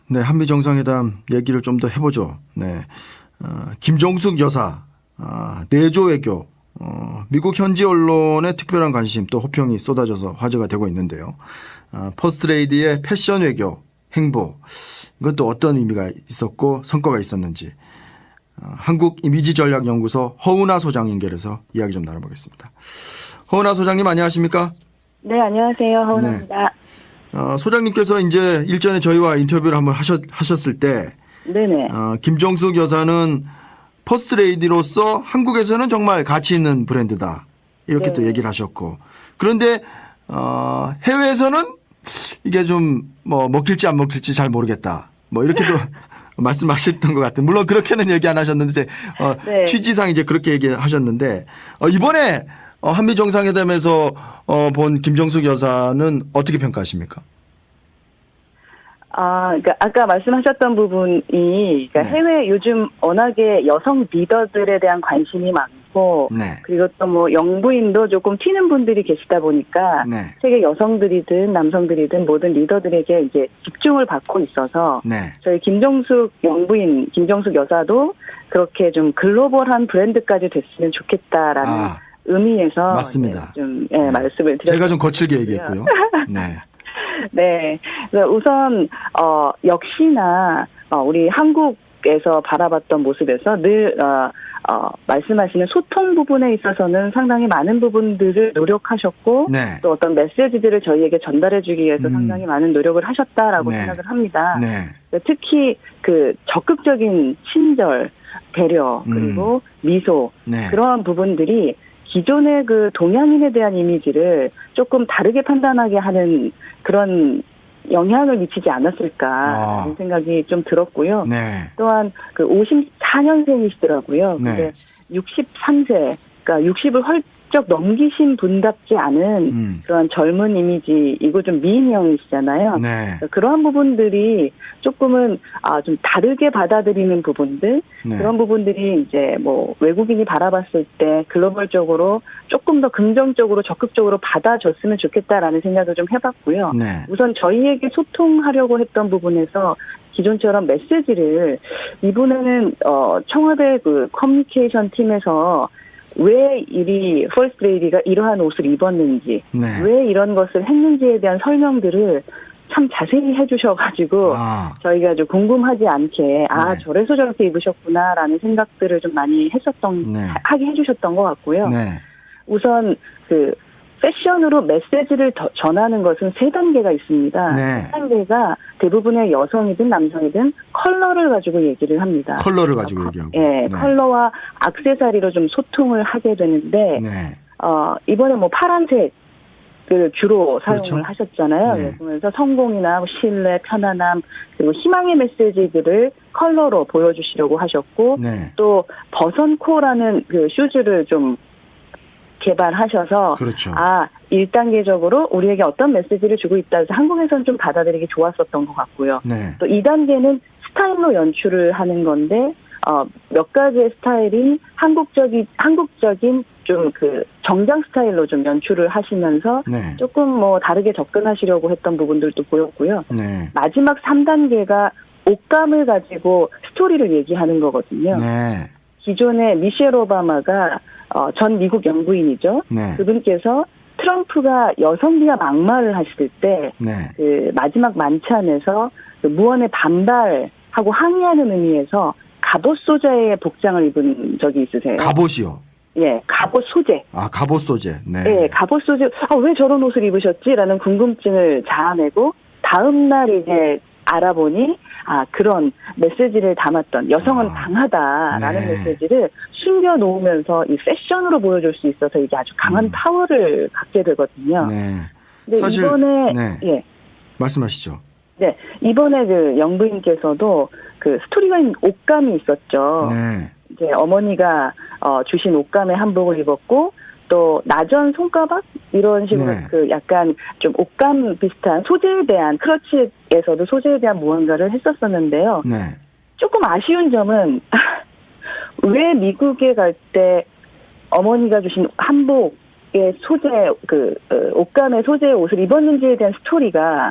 네, 한미 정상회담 얘기를 좀 더 해보죠. 네, 김정숙 여사 내조 외교, 미국 현지 언론의 특별한 관심 또 호평이 쏟아져서 화제가 되고 있는데요. 퍼스트레이디의 패션 외교 행보, 이건 또 어떤 의미가 있었고 성과가 있었는지 한국이미지전략연구소 허은하 소장 연결해서 이야기 좀 나눠보겠습니다. 허은하 소장님 안녕하십니까? 네, 안녕하세요. 허은하입니다. 네. 소장님께서 이제 일전에 저희와 인터뷰를 한번 하셨을 때 네네. 김정숙 여사는 퍼스트레이디로서 한국에서는 정말 가치 있는 브랜드다. 이렇게 또 얘기를 하셨고. 그런데 해외에서는 이게 좀 뭐 먹힐지 안 먹힐지 잘 모르겠다. 뭐 이렇게도 말씀하셨던 것 같은. 물론 그렇게는 얘기 안 하셨는데 네. 취지상 이제 그렇게 얘기하셨는데 이번에 한미 정상회담에서 본 김정숙 여사는 어떻게 평가하십니까? 그러니까 아까 말씀하셨던 부분이, 그러니까 네. 해외 요즘 워낙에 여성 리더들에 대한 관심이 많고, 네. 그리고 또 뭐 영부인도 조금 튀는 분들이 계시다 보니까, 네. 세계 여성들이든 남성들이든 모든 리더들에게 이제 집중을 받고 있어서, 네. 저희 김정숙 영부인, 김정숙 여사도 그렇게 좀 글로벌한 브랜드까지 됐으면 좋겠다라는 의미에서 맞습니다. 좀 말씀을 드렸습니다. 제가 좀 거칠게 얘기했고요. 네. 네. 그래서 우선 역시나 우리 한국에서 바라봤던 모습에서 늘 말씀하시는 소통 부분에 있어서는 상당히 많은 부분들을 노력하셨고 네. 또 어떤 메시지들을 저희에게 전달해주기 위해서 상당히 많은 노력을 하셨다라고 네. 생각을 합니다. 네. 특히 그 적극적인 친절, 배려 그리고 미소 네. 그러한 부분들이 기존의 그 동양인에 대한 이미지를 조금 다르게 판단하게 하는 그런 영향을 미치지 않았을까라는 생각이 좀 들었고요. 네. 또한 그 54년생이시더라고요. 네. 근데 63세, 그러니까 60을 훌쩍 넘기신 분답지 않은 그런 젊은 이미지이고 좀 미인형이시잖아요. 네. 그러한 부분들이 조금은 좀 다르게 받아들이는 부분들, 네. 그런 부분들이 이제 뭐 외국인이 바라봤을 때 글로벌적으로 조금 더 긍정적으로 적극적으로 받아줬으면 좋겠다라는 생각을 좀 해봤고요. 네. 우선 저희에게 소통하려고 했던 부분에서 기존처럼 메시지를 이번에는 청와대 그 커뮤니케이션 팀에서 왜 이 퍼스트레이디가 이러한 옷을 입었는지, 네. 왜 이런 것을 했는지에 대한 설명들을 참 자세히 해주셔가지고 저희가 좀 궁금하지 않게 네. 저래서 저렇게 입으셨구나라는 생각들을 좀 많이 하게 해주셨던 것 같고요. 네. 우선 그 패션으로 메시지를 전하는 것은 3단계가 있습니다. 네. 3단계가 대부분의 여성이든 남성이든 컬러를 가지고 얘기를 합니다. 컬러를 가지고 얘기하고. 네. 컬러와 액세서리로 좀 소통을 하게 되는데 네. 이번에 뭐 파란색 그 주로 사용을 그렇죠. 하셨잖아요. 네. 그러면서 성공이나 신뢰, 편안함 그리고 희망의 메시지들을 컬러로 보여주시려고 하셨고 네. 또 버선코라는 그 슈즈를 좀 개발하셔서 그렇죠. 1단계적으로 우리에게 어떤 메시지를 주고 있다 해서 한국에서는 좀 받아들이기 좋았었던 것 같고요. 네. 또 2단계는 스타일로 연출을 하는 건데 몇 가지의 스타일이 한국적인 좀 그 정장 스타일로 좀 연출을 하시면서 네. 조금 뭐 다르게 접근하시려고 했던 부분들도 보였고요. 네. 마지막 3단계가 옷감을 가지고 스토리를 얘기하는 거거든요. 네. 기존에 미셸 오바마가 전 미국 영부인이죠. 네. 그분께서 트럼프가 여성비하 막말을 하실 때 네. 그 마지막 만찬에서 그 무언의 반발하고 항의하는 의미에서 갑옷 소재의 복장을 입은 적이 있으세요? 갑옷이요. 예, 갑옷 소재. 갑옷 소재. 네. 예, 갑옷 소재. 왜 저런 옷을 입으셨지?라는 궁금증을 자아내고 다음 날 이제 알아보니 그런 메시지를 담았던 여성은 강하다라는 네. 메시지를 숨겨놓으면서 이 패션으로 보여줄 수 있어서 이게 아주 강한 파워를 갖게 되거든요. 네. 근데 사실 이번에 네. 말씀하시죠. 네, 이번에 그 영부인께서도 그 스토리가 있는 옷감이 있었죠. 네. 이제 어머니가 주신 옷감의 한복을 입었고 또 나전 손가락 이런 식으로 네. 그 약간 좀 옷감 비슷한 소재에 대한 크러치에서도 소재에 대한 무언가를 했었었는데요. 네. 조금 아쉬운 점은 왜 미국에 갈 때 어머니가 주신 한복의 소재 옷감의 소재의 옷을 입었는지에 대한 스토리가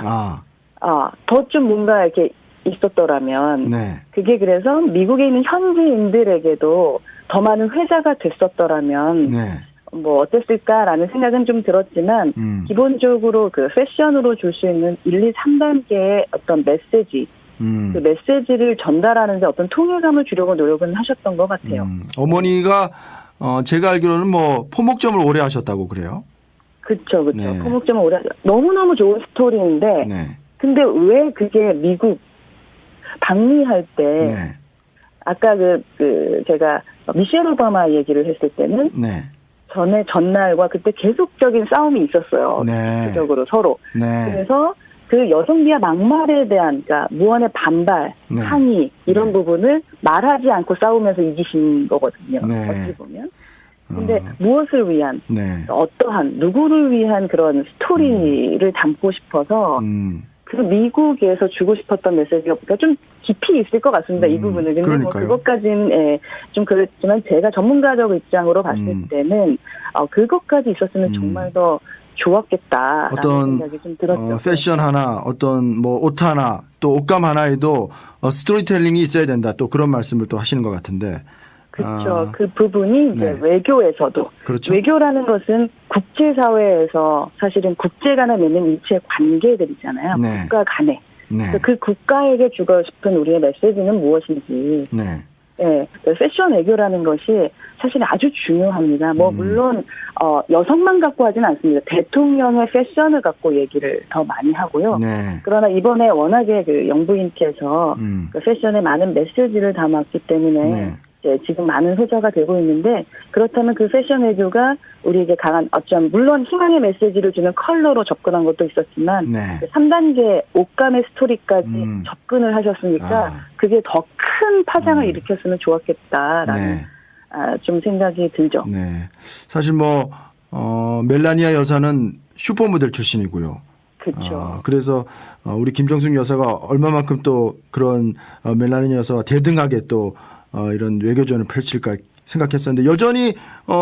더 좀 뭔가 이렇게 있었더라면 네. 그게 그래서 미국에 있는 현지인들에게도 더 많은 회자가 됐었더라면 네. 뭐 어땠을까라는 생각은 좀 들었지만 기본적으로 그 패션으로 줄 수 있는 1, 2, 3단계의 어떤 메시지 그 메시지를 전달하는 데 어떤 통일감을 주려고 노력은 하셨던 것 같아요. 어머니가 제가 알기로는 뭐 포목점을 오래 하셨다고 그래요. 그렇죠. 네. 포목점은 오래 너무너무 좋은 스토리인데 네. 근데 왜 그게 미국 방미할 때 네. 아까 제가 미셸 오바마 얘기를 했을 때는 네. 전날과 그때 계속적인 싸움이 있었어요. 네. 적으로 서로. 네. 그래서 그 여성 비하 막말에 대한 그러니까 무언의 반발, 네. 항의 이런 네. 부분을 말하지 않고 싸우면서 이기신 거거든요. 네. 어찌 보면. 근데 무엇을 위한 네. 어떠한 누구를 위한 그런 스토리를 담고 싶어서 그 미국에서 주고 싶었던 메시지가 좀 깊이 있을 것 같습니다. 이 부분은. 근데 그러니까요. 뭐 그것까지는 좀 그렇지만 제가 전문가적 입장으로 봤을 때는 그것까지 있었으면 정말 더 좋았겠다라는 어떤 생각이 좀 들었죠. 패션 하나, 어떤 뭐 옷 하나, 또 옷감 하나에도 스토리텔링이 있어야 된다. 또 그런 말씀을 또 하시는 것 같은데. 그렇죠. 그 부분이 이제 네. 외교에서도 그렇죠. 외교라는 것은 국제사회에서 사실은 국제 간에 맺는 일체의 관계들이잖아요. 네. 국가 간에. 네. 그래서 그 국가에게 주고 싶은 우리의 메시지는 무엇인지. 네. 네, 패션 외교라는 것이 사실 아주 중요합니다. 뭐 물론 여성만 갖고 하진 않습니다. 대통령의 패션을 갖고 얘기를 더 많이 하고요. 네. 그러나 이번에 워낙에 그 영부인께서 그 패션에 많은 메시지를 담았기 때문에 네. 이제 지금 많은 회자가 되고 있는데 그렇다면 그 패션 외교가 우리에게 강한 물론 희망의 메시지를 주는 컬러로 접근한 것도 있었지만 네. 3단계 옷감의 스토리까지 접근을 하셨으니까 그게 더 큰 파장을 일으켰으면 좋았겠다라는 좀 생각이 들죠. 네. 사실 뭐 멜라니아 여사는 슈퍼모델 출신이고요. 그렇죠. 그래서 우리 김정숙 여사가 얼마만큼 또 그런 멜라니아 여사와 대등하게 또 이런 외교전을 펼칠까 생각했었는데 여전히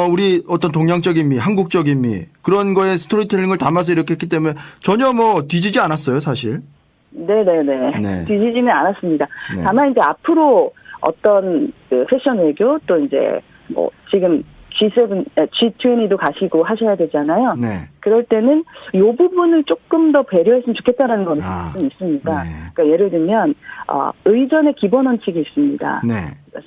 우리 어떤 동양적인 미, 한국적인 미 그런 거에 스토리텔링을 담아서 이렇게 했기 때문에 전혀 뭐 뒤지지 않았어요, 사실. 네네네. 네. 뒤지지는 않았습니다. 네. 다만 이제 앞으로 어떤 그 패션 외교 또 이제 뭐 지금 G20도 가시고 하셔야 되잖아요. 네. 그럴 때는 이 부분을 조금 더 배려했으면 좋겠다라는 건 좀 있습니다. 네. 그러니까 예를 들면 의전의 기본 원칙이 있습니다. 네.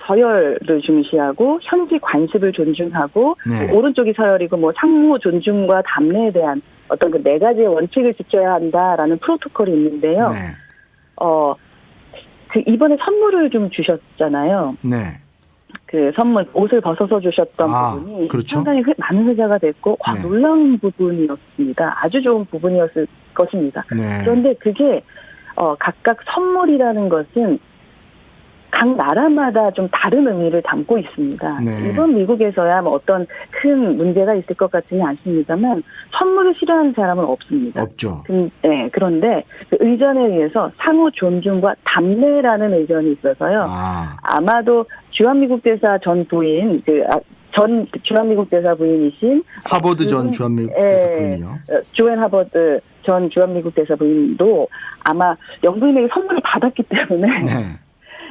서열을 중시하고 현지 관습을 존중하고 네. 오른쪽이 서열이고 뭐 상호 존중과 담례에 대한 어떤 그 4가지의 원칙을 지켜야 한다라는 프로토콜이 있는데요. 네. 그 이번에 선물을 좀 주셨잖아요. 네. 그 선물 옷을 벗어서 주셨던 부분이 그렇죠. 상당히 많은 회자가 됐고 네. 놀라운 부분이었습니다. 아주 좋은 부분이었을 것입니다. 네. 그런데 그게 각각 선물이라는 것은 각 나라마다 좀 다른 의미를 담고 있습니다. 네. 이번 미국에서야 뭐 어떤 큰 문제가 있을 것 같지는 않습니다만 선물을 싫어하는 사람은 없습니다. 없죠. 네, 그런데 그 의전에 의해서 상호 존중과 담례라는 의전이 있어서요. 아마도 주한미국 대사 전 부인 전 주한미국 대사 부인이신 하버드 전 주한미국 대사 부인이요. 조앤 하버드 전 주한미국 대사 부인도 아마 영부인에게 선물을 받았기 때문에 네.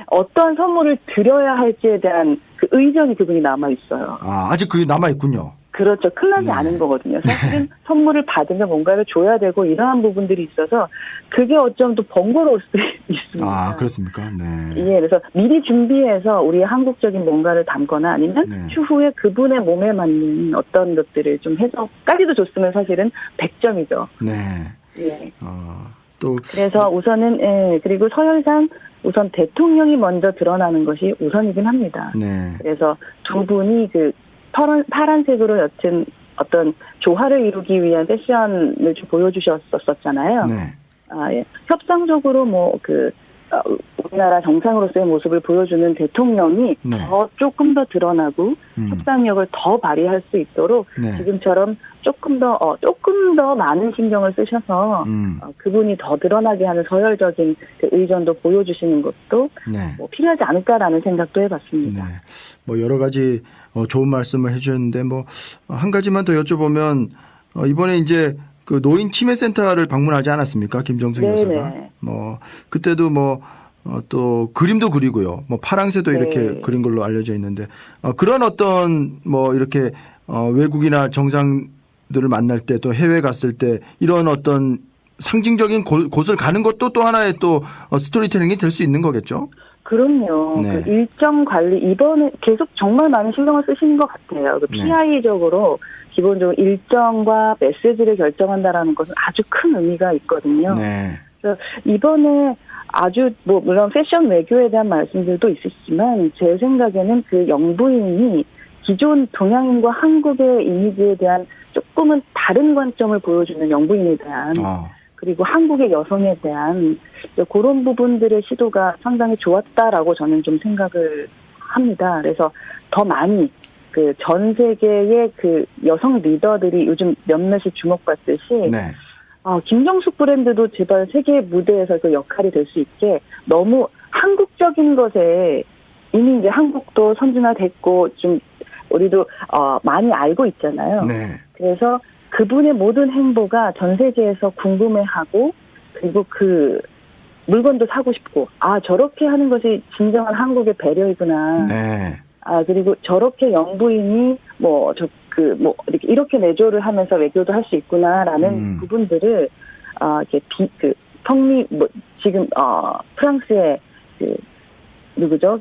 어떠한 선물을 드려야 할지에 대한 그 의전이 그분이 남아 있어요. 아직 그게 남아 있군요. 그렇죠. 큰나지 네. 않은 거거든요. 사실은 선물을 받으면 뭔가를 줘야 되고 이러한 부분들이 있어서 그게 어쩜 또 번거로울 수도 있습니다. 그렇습니까? 네. 예, 그래서 미리 준비해서 우리의 한국적인 뭔가를 담거나 아니면 네. 추후에 그분의 몸에 맞는 어떤 것들을 좀 해서까지도 줬으면 사실은 100점이죠. 네. 예. 또 그래서 우선은 그리고 서열상 우선 대통령이 먼저 드러나는 것이 우선이긴 합니다. 네. 그래서 두 분이 그 파란색으로 옅은 어떤 조화를 이루기 위한 패션을 좀 보여주셨었잖아요. 네. 예. 협상적으로 우리나라 정상으로서의 모습을 보여주는 대통령이 네. 조금 더 드러나고 협상력을 더 발휘할 수 있도록 네. 지금처럼 조금 더 많은 신경을 쓰셔서 그분이 더 드러나게 하는 서열적인 그 의전도 보여주시는 것도 네. 뭐 필요하지 않을까라는 생각도 해봤습니다. 네. 뭐 여러 가지 좋은 말씀을 해주셨는데 뭐 한 가지만 더 여쭤보면 이번에 이제 그 노인 치매센터를 방문하지 않았습니까? 김정숙 네네. 여사가. 뭐 그때도 뭐 또 그림도 그리고요. 뭐 파랑새도 네. 이렇게 그린 걸로 알려져 있는데 그런 어떤 뭐 이렇게 외국이나 정상들을 만날 때 또 해외 갔을 때 이런 어떤 상징적인 곳을 가는 것도 또 하나의 또 스토리텔링이 될 수 있는 거겠죠. 그럼요. 네. 그 일정 관리 이번에 계속 정말 많은 신경을 쓰시는 것 같아요. 그 네. PI적으로 기본적으로 일정과 메시지를 결정한다라는 것은 아주 큰 의미가 있거든요. 네. 그래서 이번에 아주 뭐 물론 패션 외교에 대한 말씀들도 있으시지만 제 생각에는 그 영부인이 기존 동양인과 한국의 이미지에 대한 조금은 다른 관점을 보여주는 영부인에 대한 그리고 한국의 여성에 대한 그런 부분들의 시도가 상당히 좋았다라고 저는 좀 생각을 합니다. 그래서 더 많이 그 전 세계의 그 여성 리더들이 요즘 몇몇이 주목받듯이 네. 김정숙 브랜드도 제발 세계 무대에서 그 역할이 될 수 있게 너무 한국적인 것에 이미 이제 한국도 선진화됐고 좀 우리도 많이 알고 있잖아요. 네. 그래서 그분의 모든 행보가 전 세계에서 궁금해하고 그리고 그 물건도 사고 싶고 저렇게 하는 것이 진정한 한국의 배려이구나. 네. 그리고 저렇게 영부인이 이렇게 내조를 하면서 외교도 할 수 있구나라는 부분들을 이렇게 지금 프랑스의 누구죠?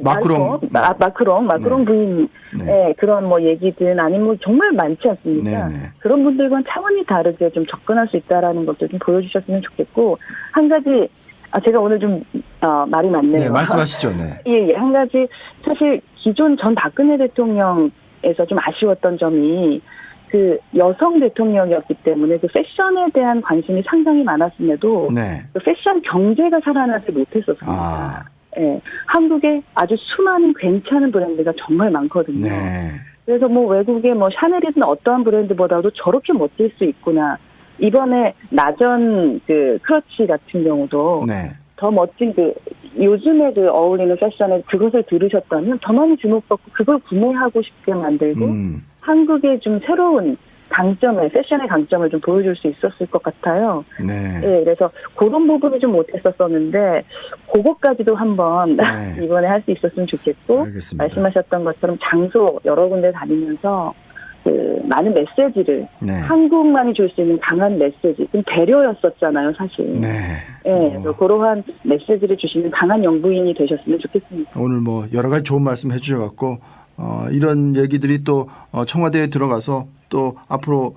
마크롱 마크롱 부인의 네. 그런 뭐 얘기든 아니면 정말 많지 않습니까? 네네. 그런 분들과는 차원이 다르게 좀 접근할 수 있다라는 것도 좀 보여주셨으면 좋겠고 한 가지 제가 오늘 좀 말이 많네요. 네, 말씀하시죠. 네. 예. 한 가지 사실 기존 전 박근혜 대통령에서 좀 아쉬웠던 점이 그 여성 대통령이었기 때문에 그 패션에 대한 관심이 상당히 많았음에도 네. 그 패션 경제가 살아나지 못했었습니다. 예, 한국에 아주 수많은 괜찮은 브랜드가 정말 많거든요. 네. 그래서 뭐 외국의 뭐 샤넬이든 어떠한 브랜드보다도 저렇게 멋질 수 있구나. 이번에 나전 그 크러치 같은 경우도 네. 더 멋진 요즘에 어울리는 패션에 그것을 들으셨다면 더 많이 주목받고 그걸 구매하고 싶게 만들고 한국의 좀 새로운 패션의 강점을 좀 보여줄 수 있었을 것 같아요. 네. 예, 그래서 그런 부분이 좀 못했었었는데 그것까지도 한번 네. 이번에 할 수 있었으면 좋겠고 알겠습니다. 말씀하셨던 것처럼 장소 여러 군데 다니면서 많은 메시지를 네. 한국만이 줄 수 있는 강한 메시지, 좀 배려였었잖아요, 사실. 네. 그래서 그러한 메시지를 주시는 강한 영부인이 되셨으면 좋겠습니다. 오늘 뭐 여러 가지 좋은 말씀 해주셔갖고 이런 얘기들이 또 청와대에 들어가서 또 앞으로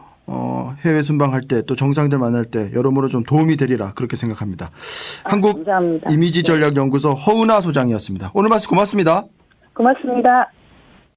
해외 순방할 때 또 정상들 만날 때 여러모로 좀 도움이 되리라 그렇게 생각합니다. 한국 감사합니다. 이미지 전략 연구소 허은하 소장이었습니다. 오늘 말씀 고맙습니다. 고맙습니다.